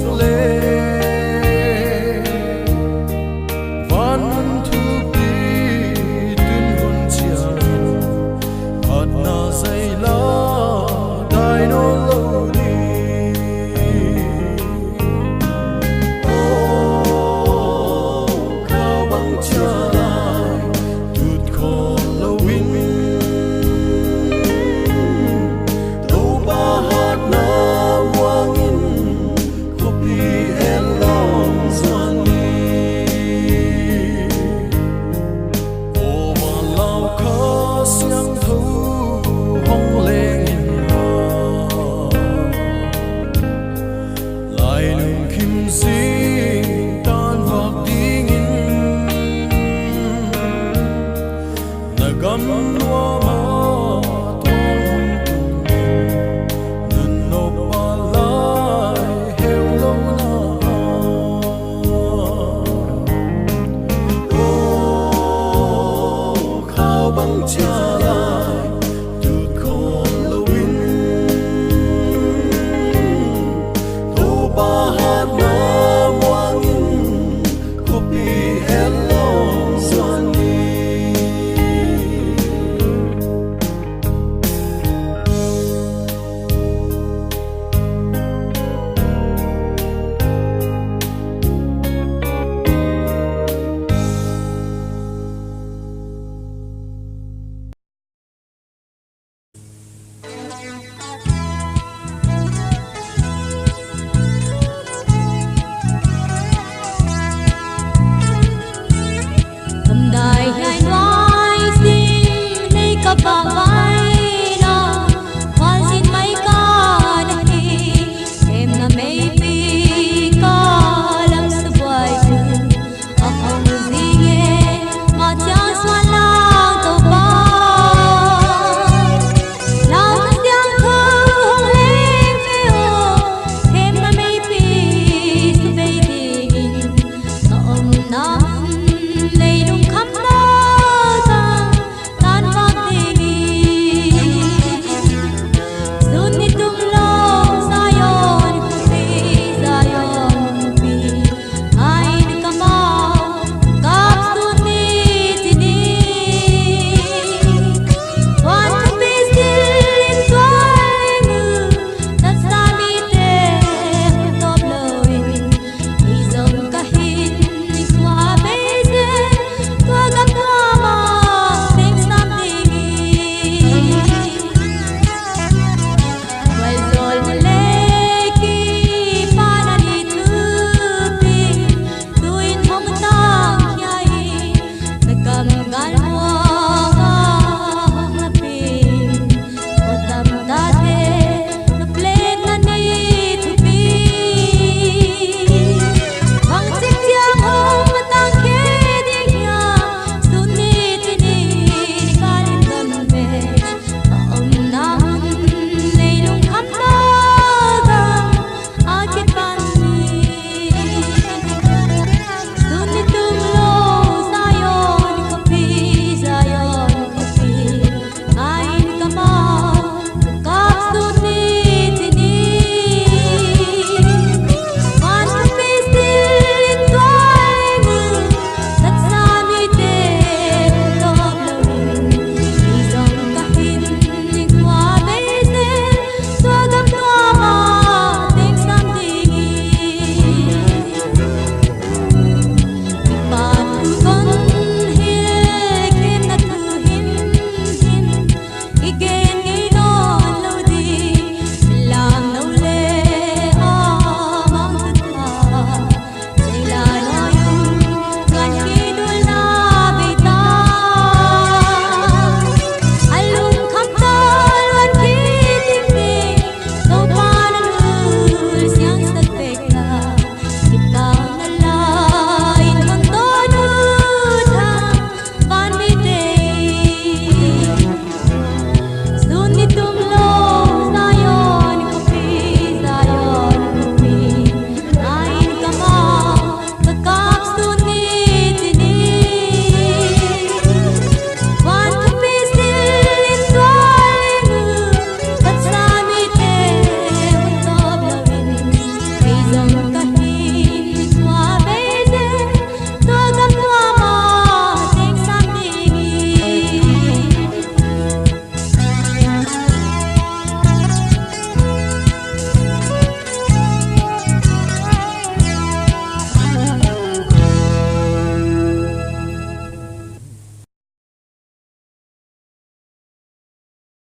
sông lê van thu pi tuyên hồn chia hạt na dây lá đai nó lâu đi ô khao băng chia lại tụt khó lâu in đâu ba hạt na wang in copy and long xuân ô mà lao khó xiang thu hong lên lại lùng kim dinh tan vạc đi nghìn na gam loa ma toang nun no pa lai heo lâu na ô khao băng chia lại từ con lâu in tô ba hạt na